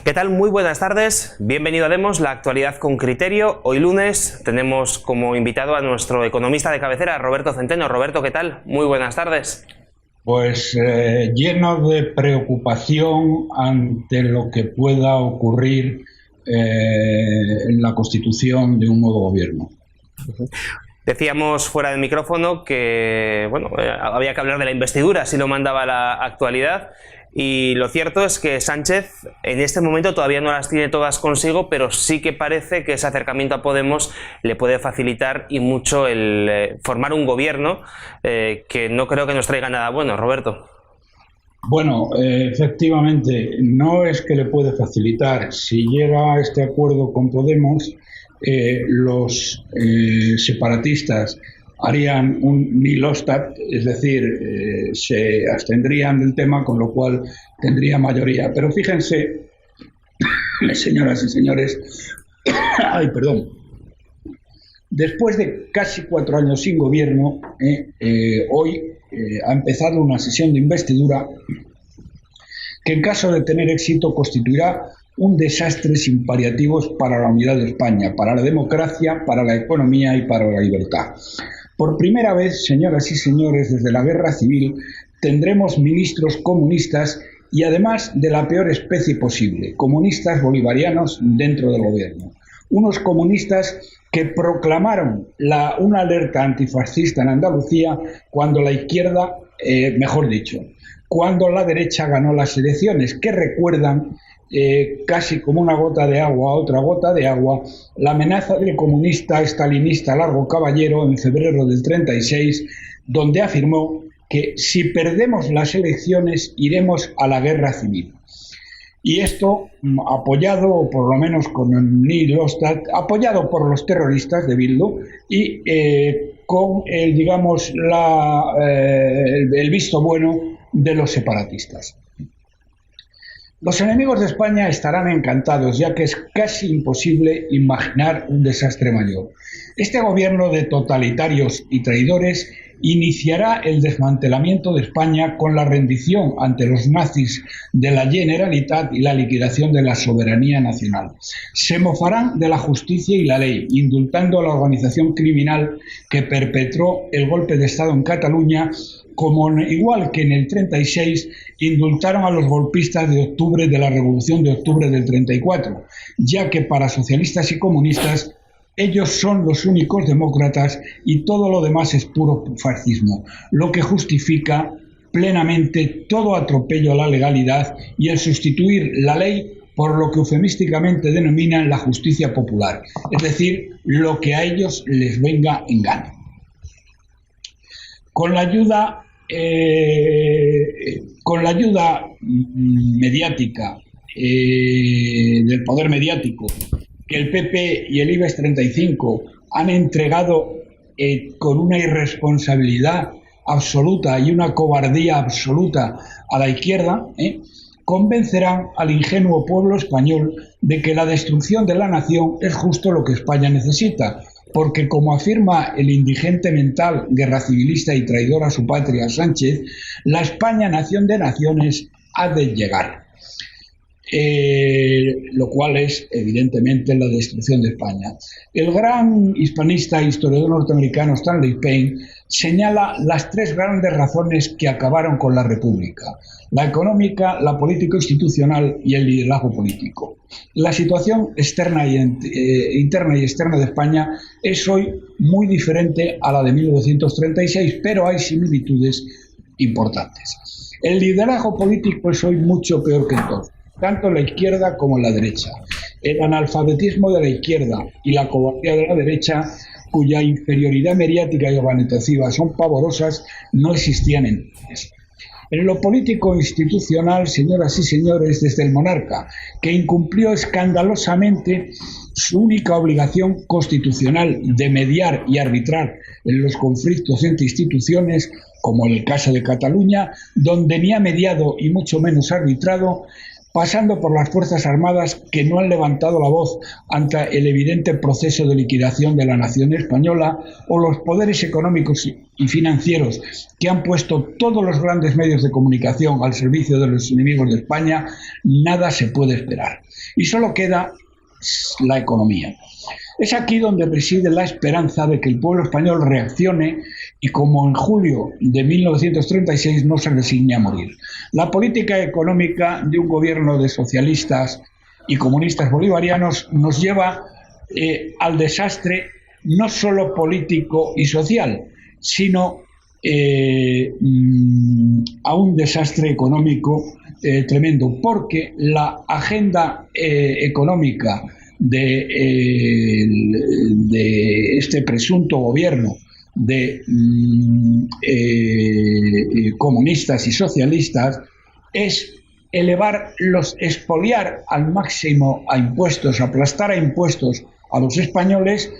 ¿Qué tal? Muy buenas tardes. Bienvenido a Demos, la actualidad con criterio. Hoy lunes tenemos como invitado a nuestro economista de cabecera, Roberto Centeno. Roberto, ¿qué tal? Muy buenas tardes. Pues lleno de preocupación ante lo que pueda ocurrir en la constitución de un nuevo gobierno. Decíamos fuera del micrófono que había que hablar de la investidura, si lo mandaba la actualidad. Y lo cierto es que Sánchez en este momento todavía no las tiene todas consigo, pero sí que parece que ese acercamiento a Podemos le puede facilitar y mucho el formar un gobierno que no creo que nos traiga nada bueno. Roberto. Bueno, efectivamente, no es que le puede facilitar. Si llega a este acuerdo con Podemos, los separatistas harían un nihil obstat, es decir, se abstendrían del tema, con lo cual tendría mayoría. Pero fíjense, señoras y señores, después de casi 4 años sin gobierno, hoy ha empezado una sesión de investidura que, en caso de tener éxito, constituirá un desastre sin paliativos para la unidad de España, para la democracia, para la economía y para la libertad. Por primera vez, señoras y señores, desde la guerra civil, tendremos ministros comunistas y además de la peor especie posible, comunistas bolivarianos dentro del gobierno. Unos comunistas que proclamaron una alerta antifascista en Andalucía cuando la izquierda, cuando la derecha ganó las elecciones, que recuerdan casi como una gota de agua a otra gota de agua, la amenaza del comunista estalinista Largo Caballero en febrero del 36, donde afirmó que si perdemos las elecciones iremos a la guerra civil. Y esto, apoyado, o por lo menos con el nihil obstat, apoyado por los terroristas de Bildu y con el visto bueno de los separatistas. Los enemigos de España estarán encantados, ya que es casi imposible imaginar un desastre mayor. Este gobierno de totalitarios y traidores iniciará el desmantelamiento de España con la rendición ante los nazis de la Generalitat y la liquidación de la soberanía nacional. Se mofarán de la justicia y la ley, indultando a la organización criminal que perpetró el golpe de Estado en Cataluña, como igual que en el 36 indultaron a los golpistas de octubre de la Revolución de Octubre del 34, ya que para socialistas y comunistas ellos son los únicos demócratas y todo lo demás es puro fascismo, lo que justifica plenamente todo atropello a la legalidad y el sustituir la ley por lo que eufemísticamente denominan la justicia popular, es decir, lo que a ellos les venga en gana. Con la ayuda mediática, del poder mediático, que el PP y el IBEX 35 han entregado con una irresponsabilidad absoluta y una cobardía absoluta a la izquierda, convencerán al ingenuo pueblo español de que la destrucción de la nación es justo lo que España necesita, porque, como afirma el indigente mental, guerra civilista y traidor a su patria Sánchez, la España, nación de naciones, ha de llegar. Lo cual es, evidentemente, la destrucción de España. El gran hispanista e historiador norteamericano Stanley Payne señala las 3 grandes razones que acabaron con la República: la económica, la político-institucional y el liderazgo político. La situación interna y externa de España es hoy muy diferente a la de 1936, pero hay similitudes importantes. El liderazgo político es hoy mucho peor que entonces, tanto en la izquierda como en la derecha. El analfabetismo de la izquierda y la cobardía de la derecha, cuya inferioridad mediática y organizativa son pavorosas, no existían entonces. En lo político institucional, señoras y señores, desde el monarca, que incumplió escandalosamente su única obligación constitucional de mediar y arbitrar en los conflictos entre instituciones, como el caso de Cataluña, donde ni ha mediado y mucho menos arbitrado, pasando por las Fuerzas Armadas que no han levantado la voz ante el evidente proceso de liquidación de la nación española, o los poderes económicos y financieros que han puesto todos los grandes medios de comunicación al servicio de los enemigos de España, nada se puede esperar. Y solo queda la economía. Es aquí donde preside la esperanza de que el pueblo español reaccione y, como en julio de 1936, no se resigne a morir. La política económica de un gobierno de socialistas y comunistas bolivarianos nos lleva al desastre no solo político y social, sino a un desastre económico tremendo, porque la agenda económica de este presunto gobierno de comunistas y socialistas es expoliar al máximo a impuestos, aplastar a impuestos a los españoles,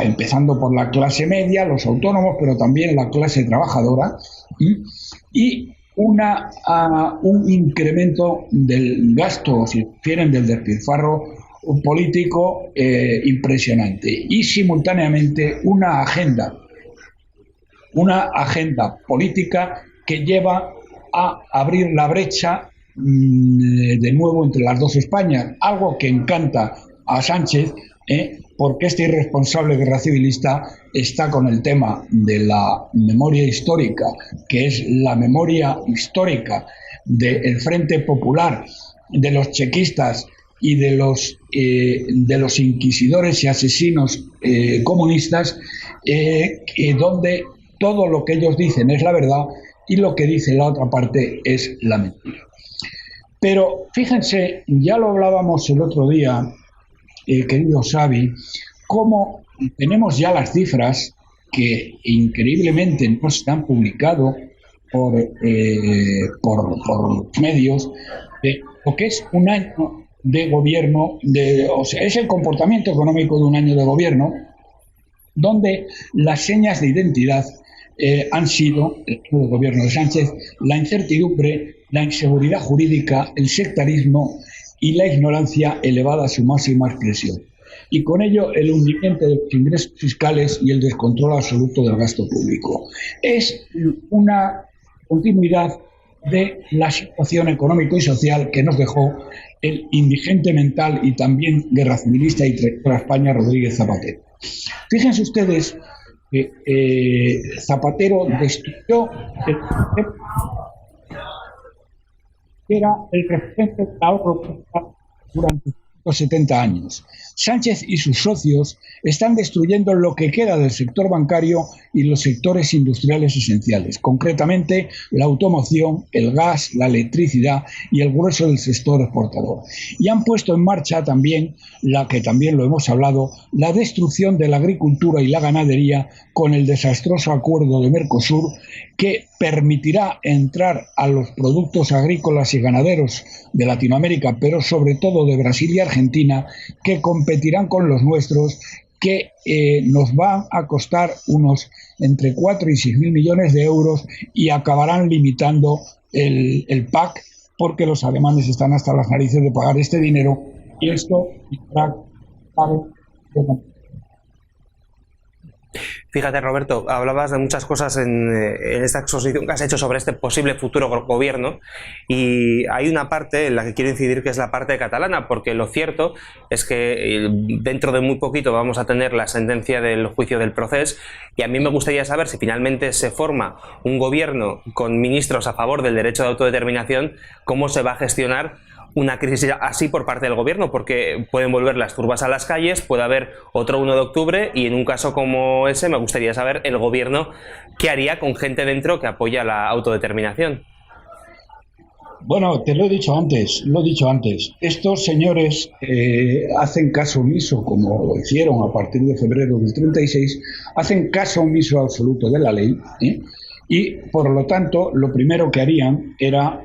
empezando por la clase media, los autónomos, pero también la clase trabajadora, y un incremento del gasto, si quieren, del despilfarro político impresionante, y simultáneamente una agenda política que lleva a abrir la brecha de nuevo entre las dos Españas, algo que encanta a Sánchez, porque este irresponsable guerra civilista está con el tema de la memoria histórica, que es la memoria histórica del Frente Popular, de los chequistas y de los inquisidores y asesinos comunistas, donde todo lo que ellos dicen es la verdad y lo que dice la otra parte es la mentira. Pero fíjense, ya lo hablábamos el otro día, querido Xavi, cómo tenemos ya las cifras que increíblemente no se han publicado por medios, de lo que es un año de gobierno, o sea, es el comportamiento económico de un año de gobierno, donde las señas de identidad han sido, el gobierno de Sánchez, la incertidumbre, la inseguridad jurídica, el sectarismo y la ignorancia elevada a su máxima expresión. Y con ello el hundimiento de los ingresos fiscales y el descontrol absoluto del gasto público. Es una continuidad de la situación económico y social que nos dejó el indigente mental y también guerra civilista y traidor a España, Rodríguez Zapatero. Fíjense ustedes que Zapatero destruyó era el referente del ahorro durante 170 años. Sánchez y sus socios están destruyendo lo que queda del sector bancario y los sectores industriales esenciales, concretamente la automoción, el gas, la electricidad y el grueso del sector exportador. Y han puesto en marcha también, la que también lo hemos hablado, la destrucción de la agricultura y la ganadería con el desastroso acuerdo de Mercosur, que permitirá entrar a los productos agrícolas y ganaderos de Latinoamérica, pero sobre todo de Brasil y Argentina, que competirán con los nuestros, que nos van a costar unos entre 4 y 6 mil millones de euros y acabarán limitando el PAC, porque los alemanes están hasta las narices de pagar este dinero, y esto Fíjate, Roberto, hablabas de muchas cosas en esta exposición que has hecho sobre este posible futuro gobierno, y hay una parte en la que quiero incidir, que es la parte catalana, porque lo cierto es que dentro de muy poquito vamos a tener la sentencia del juicio del procés, y a mí me gustaría saber si finalmente se forma un gobierno con ministros a favor del derecho de autodeterminación, cómo se va a gestionar una crisis así por parte del gobierno, porque pueden volver las turbas a las calles, puede haber otro 1 de octubre, y en un caso como ese me gustaría saber el gobierno qué haría con gente dentro que apoya la autodeterminación. Bueno, te lo he dicho antes, Estos señores hacen caso omiso, como lo hicieron a partir de febrero del 36, hacen caso omiso absoluto de la ley, y por lo tanto lo primero que harían era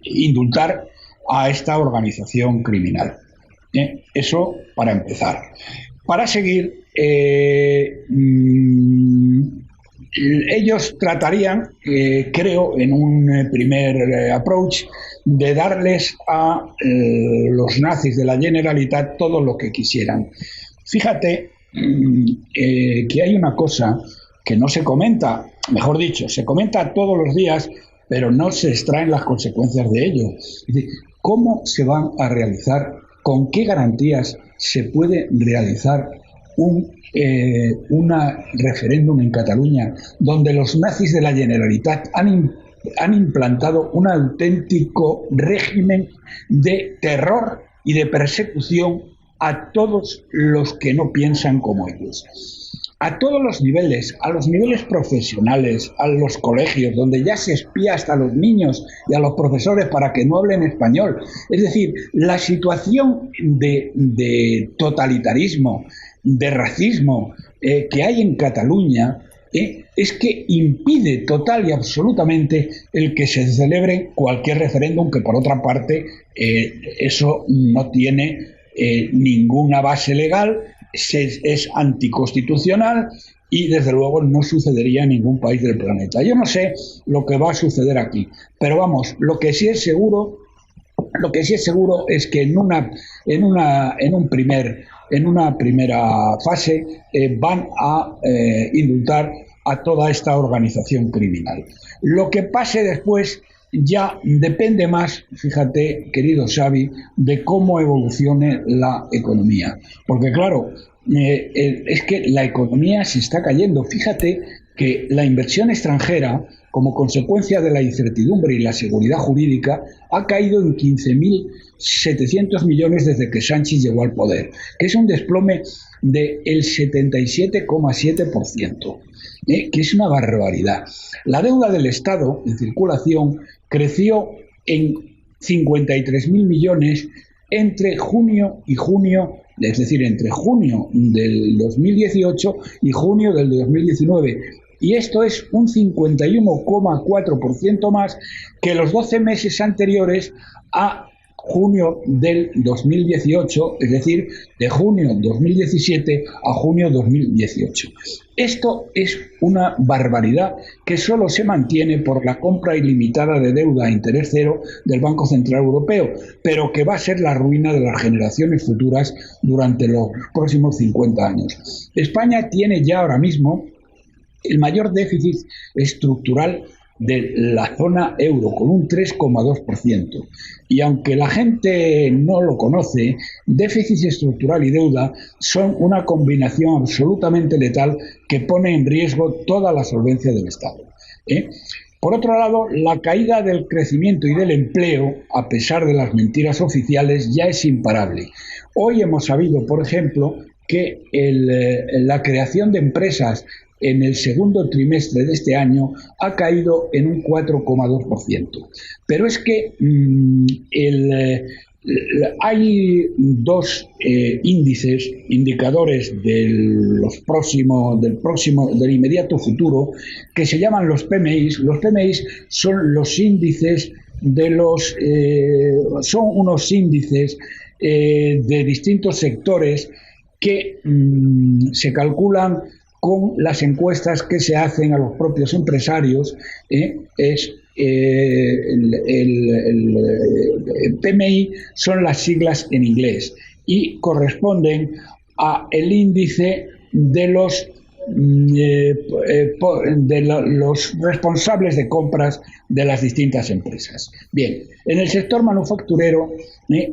indultar a esta organización criminal. Eso para empezar. Para seguir, ellos tratarían, creo, en un primer approach, de darles a los nazis de la Generalitat todo lo que quisieran. Fíjate que hay una cosa que no se comenta, mejor dicho, se comenta todos los días, pero no se extraen las consecuencias de ello. Es decir, ¿cómo se van a realizar, con qué garantías se puede realizar un referéndum en Cataluña donde los nazis de la Generalitat han implantado un auténtico régimen de terror y de persecución a todos los que no piensan como ellos? A todos los niveles, a los niveles profesionales, a los colegios, donde ya se espía hasta a los niños y a los profesores para que no hablen español. Es decir, la situación de totalitarismo, de racismo que hay en Cataluña es que impide total y absolutamente el que se celebre cualquier referéndum, que por otra parte eso no tiene ninguna base legal, es anticonstitucional y desde luego no sucedería en ningún país del planeta. Yo no sé lo que va a suceder aquí, pero vamos, lo que sí es seguro es que en una primera fase van a indultar a toda esta organización criminal. Lo que pase después ya depende más, fíjate, querido Xavi, de cómo evolucione la economía. Porque claro, es que la economía se está cayendo. Fíjate que la inversión extranjera, como consecuencia de la incertidumbre y la seguridad jurídica, ha caído en 15.700 millones desde que Sánchez llegó al poder, que es un desplome del 77,7%, que es una barbaridad. La deuda del Estado en circulación creció en 53.000 millones entre junio y junio, es decir, entre junio del 2018 y junio del 2019. Y esto es un 51,4% más que los 12 meses anteriores a junio del 2018, es decir, de junio 2017 a junio 2018. Esto es una barbaridad que solo se mantiene por la compra ilimitada de deuda a interés cero del Banco Central Europeo, pero que va a ser la ruina de las generaciones futuras durante los próximos 50 años. España tiene ya ahora mismo el mayor déficit estructural de la zona euro, con un 3,2%. Y aunque la gente no lo conoce, déficit estructural y deuda son una combinación absolutamente letal que pone en riesgo toda la solvencia del Estado. Por otro lado, la caída del crecimiento y del empleo, a pesar de las mentiras oficiales, ya es imparable. Hoy hemos sabido, por ejemplo, que la creación de empresas en el segundo trimestre de este año ha caído en un 4,2%. Pero es que hay dos indicadores del inmediato futuro que se llaman los PMIs. Los PMIs son los índices son unos índices de distintos sectores que se calculan con las encuestas que se hacen a los propios empresarios. El PMI son las siglas en inglés y corresponden a el índice de los responsables de compras de las distintas empresas. Bien, en el sector manufacturero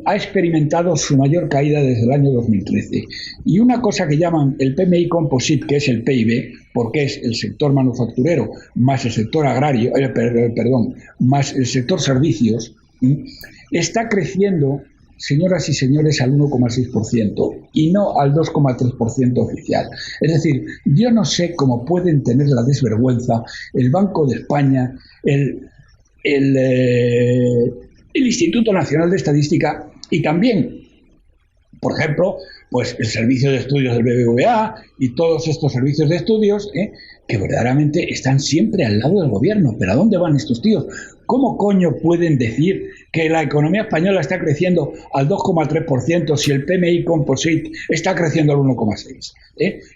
ha experimentado su mayor caída desde el año 2013. Y una cosa que llaman el PMI Composite, que es el PIB, porque es el sector manufacturero más el sector agrario, más el sector servicios, está creciendo, señoras y señores, al 1,6% y no al 2,3% oficial. Es decir, yo no sé cómo pueden tener la desvergüenza el Banco de España, el Instituto Nacional de Estadística y también, por ejemplo, pues el Servicio de Estudios del BBVA y todos estos servicios de estudios que verdaderamente están siempre al lado del gobierno. ¿Pero a dónde van estos tíos? ¿Cómo coño pueden decir que la economía española está creciendo al 2,3% si el PMI Composite está creciendo al 1,6%?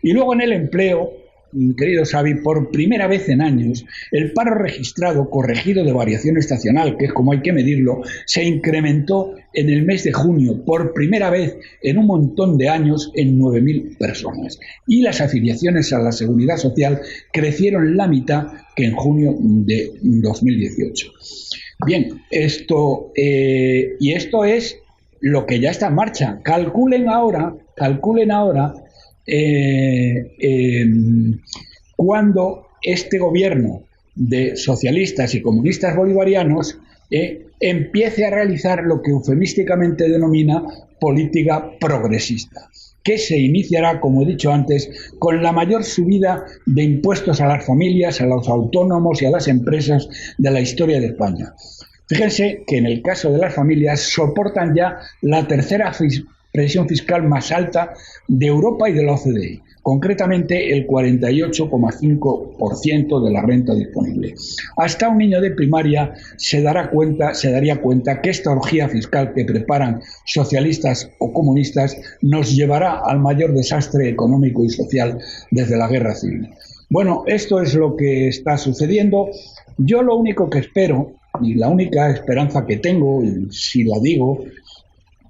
Y luego en el empleo, querido Xavi, por primera vez en años, el paro registrado corregido de variación estacional, que es como hay que medirlo, se incrementó en el mes de junio, por primera vez en un montón de años, en 9.000 personas. Y las afiliaciones a la Seguridad Social crecieron la mitad que en junio de 2018. Bien, esto es lo que ya está en marcha. Calculen ahora cuando este gobierno de socialistas y comunistas bolivarianos empiece a realizar lo que eufemísticamente denomina política progresista, que se iniciará, como he dicho antes, con la mayor subida de impuestos a las familias, a los autónomos y a las empresas de la historia de España. Fíjense que en el caso de las familias soportan ya la tercera presión fiscal más alta de Europa y de la OCDE, concretamente el 48,5% de la renta disponible. Hasta un niño de primaria se daría cuenta que esta orgía fiscal que preparan socialistas o comunistas nos llevará al mayor desastre económico y social desde la guerra civil. Bueno, esto es lo que está sucediendo. Yo lo único que espero, y la única esperanza que tengo, y si la digo,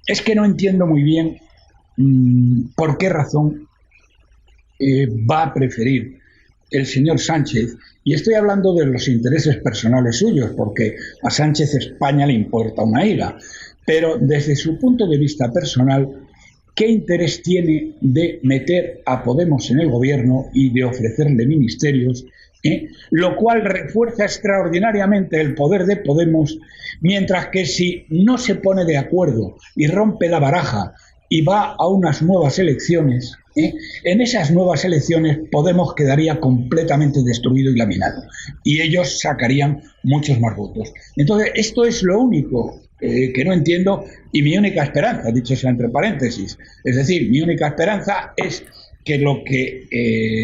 es que no entiendo muy bien por qué razón va a preferir el señor Sánchez, y estoy hablando de los intereses personales suyos, porque a Sánchez España le importa una higa, pero desde su punto de vista personal, ¿qué interés tiene de meter a Podemos en el gobierno y de ofrecerle ministerios? Lo cual refuerza extraordinariamente el poder de Podemos, mientras que si no se pone de acuerdo y rompe la baraja y va a unas nuevas elecciones, en esas nuevas elecciones Podemos quedaría completamente destruido y laminado, y ellos sacarían muchos más votos. Entonces, esto es lo único que no entiendo, y mi única esperanza, dicho sea entre paréntesis, es decir, mi única esperanza es que lo que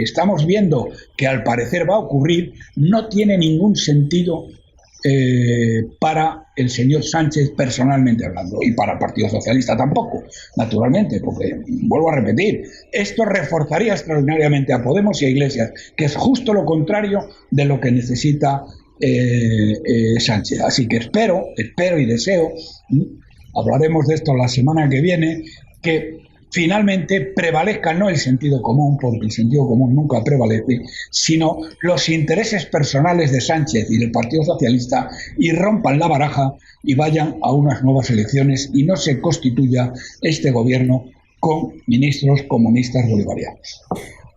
estamos viendo que al parecer va a ocurrir no tiene ningún sentido para el señor Sánchez personalmente hablando, y para el Partido Socialista tampoco, naturalmente, porque, vuelvo a repetir, esto reforzaría extraordinariamente a Podemos y a Iglesias, que es justo lo contrario de lo que necesita Sánchez. Así que espero y deseo, hablaremos de esto la semana que viene, que finalmente prevalezca no el sentido común, porque el sentido común nunca prevalece, sino los intereses personales de Sánchez y del Partido Socialista, y rompan la baraja y vayan a unas nuevas elecciones y no se constituya este gobierno con ministros comunistas bolivarianos.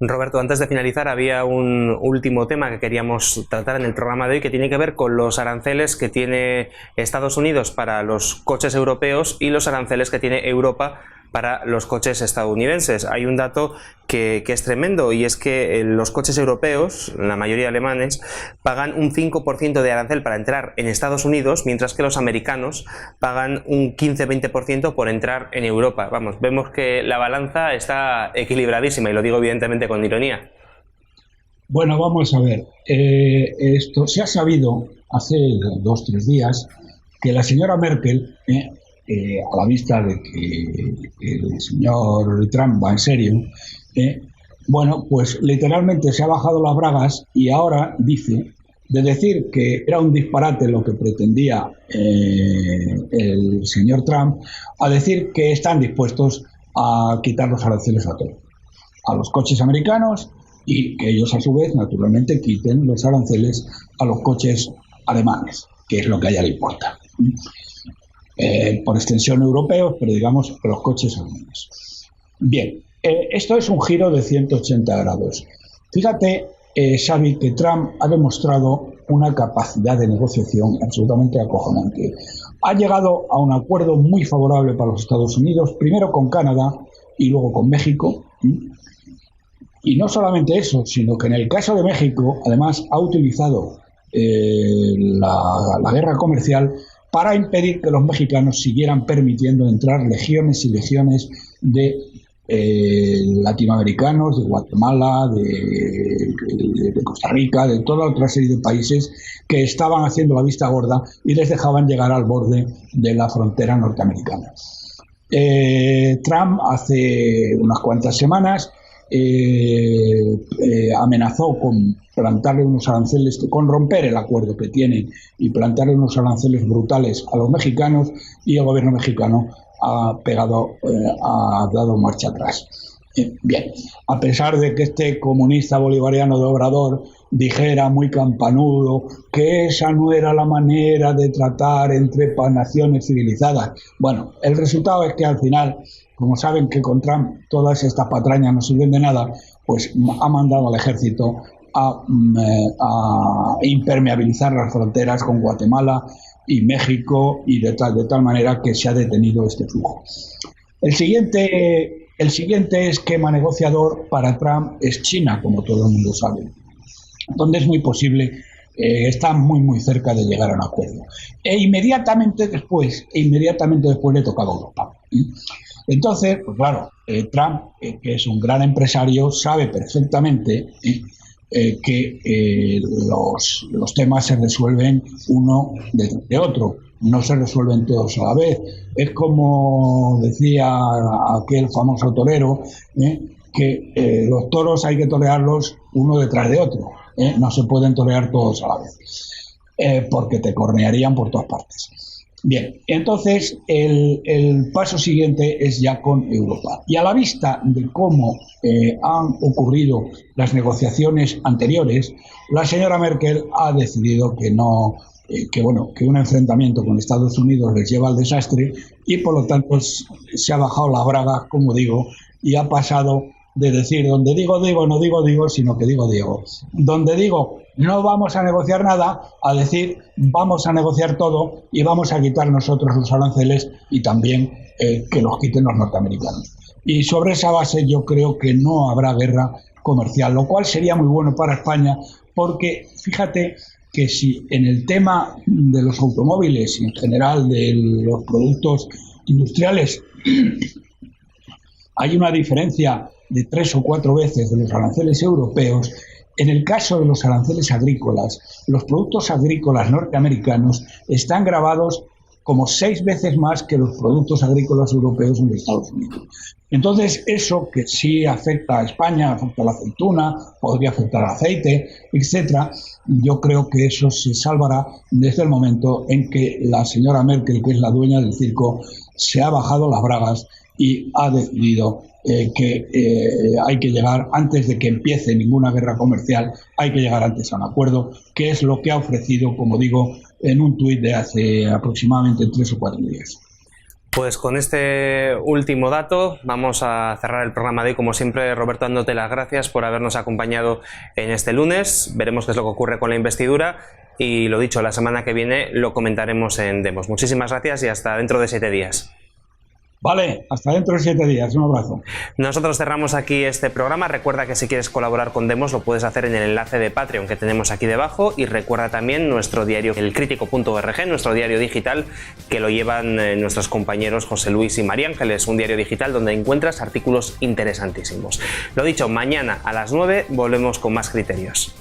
Roberto, antes de finalizar, había un último tema que queríamos tratar en el programa de hoy, que tiene que ver con los aranceles que tiene Estados Unidos para los coches europeos y los aranceles que tiene Europa para los coches estadounidenses. Hay un dato que es tremendo, y es que los coches europeos, la mayoría alemanes, pagan un 5% de arancel para entrar en Estados Unidos, mientras que los americanos pagan un 15-20% por entrar en Europa. Vamos, vemos que la balanza está equilibradísima, y lo digo evidentemente con ironía. Bueno, vamos a ver. Esto se ha sabido hace 2 o 3 días que la señora Merkel, a la vista de que el señor Trump va en serio, bueno, pues literalmente se ha bajado las bragas y ahora dice, de decir que era un disparate lo que pretendía el señor Trump, a decir que están dispuestos a quitar los aranceles a todo, a los coches americanos, y que ellos a su vez naturalmente quiten los aranceles a los coches alemanes, que es lo que a ella le importa. Por extensión europeos, pero digamos los coches alemanes. Bien, esto es un giro de 180 grados. Fíjate, Xavi, que Trump ha demostrado una capacidad de negociación absolutamente acojonante. Ha llegado a un acuerdo muy favorable para los Estados Unidos, primero con Canadá y luego con México. Y no solamente eso, sino que en el caso de México, además, ha utilizado la guerra comercial para impedir que los mexicanos siguieran permitiendo entrar legiones y legiones de latinoamericanos, de Guatemala, de Costa Rica, de toda otra serie de países que estaban haciendo la vista gorda y les dejaban llegar al borde de la frontera norteamericana. Trump hace unas cuantas semanas amenazó con plantarle unos aranceles, con romper el acuerdo que tienen y plantarle unos aranceles brutales a los mexicanos, y el gobierno mexicano ha dado marcha atrás. Bien, a pesar de que este comunista bolivariano de Obrador dijera muy campanudo que esa no era la manera de tratar entre naciones civilizadas, bueno, el resultado es que al final, como saben que con Trump todas estas patrañas no sirven de nada, pues ha mandado al ejército a impermeabilizar las fronteras con Guatemala y México, y de tal manera que se ha detenido este flujo. El siguiente esquema negociador para Trump es China, como todo el mundo sabe, donde es muy posible, está muy cerca de llegar a un acuerdo. E inmediatamente después le tocaba a Europa. Entonces, pues claro, Trump, que es un gran empresario, sabe perfectamente que los temas se resuelven uno detrás de otro, no se resuelven todos a la vez. Es como decía aquel famoso torero, que los toros hay que torearlos uno detrás de otro, no se pueden torear todos a la vez, porque te cornearían por todas partes. Bien, entonces el paso siguiente es ya con Europa. Y a la vista de cómo han ocurrido las negociaciones anteriores, la señora Merkel ha decidido que un enfrentamiento con Estados Unidos les lleva al desastre, y por lo tanto se ha bajado la braga, como digo, y ha pasado de decir donde digo, no digo, sino que digo. Donde digo no vamos a negociar nada, a decir vamos a negociar todo y vamos a quitar nosotros los aranceles y también que los quiten los norteamericanos. Y sobre esa base yo creo que no habrá guerra comercial, lo cual sería muy bueno para España, porque fíjate que si en el tema de los automóviles y en general de los productos industriales hay una diferencia de 3 o 4 veces de los aranceles europeos, en el caso de los aranceles agrícolas, los productos agrícolas norteamericanos están gravados como 6 veces más que los productos agrícolas europeos en Estados Unidos. Entonces, eso que sí afecta a España, afecta a la aceituna, podría afectar al aceite, etcétera, yo creo que eso se salvará desde el momento en que la señora Merkel, que es la dueña del circo, se ha bajado las bragas y ha decidido que hay que llegar, antes de que empiece ninguna guerra comercial, hay que llegar antes a un acuerdo, que es lo que ha ofrecido, como digo, en un tuit de hace aproximadamente 3 o 4 días. Pues con este último dato vamos a cerrar el programa de hoy. Como siempre, Roberto, dándote las gracias por habernos acompañado en este lunes. Veremos qué es lo que ocurre con la investidura y, lo dicho, la semana que viene lo comentaremos en Demos. Muchísimas gracias y hasta dentro de 7 días. Vale, hasta dentro de 7 días. Un abrazo. Nosotros cerramos aquí este programa. Recuerda que si quieres colaborar con Demos lo puedes hacer en el enlace de Patreon que tenemos aquí debajo, y recuerda también nuestro diario elcrítico.org, nuestro diario digital que lo llevan nuestros compañeros José Luis y María Ángeles, un diario digital donde encuentras artículos interesantísimos. Lo dicho, mañana a las 9 volvemos con más criterios.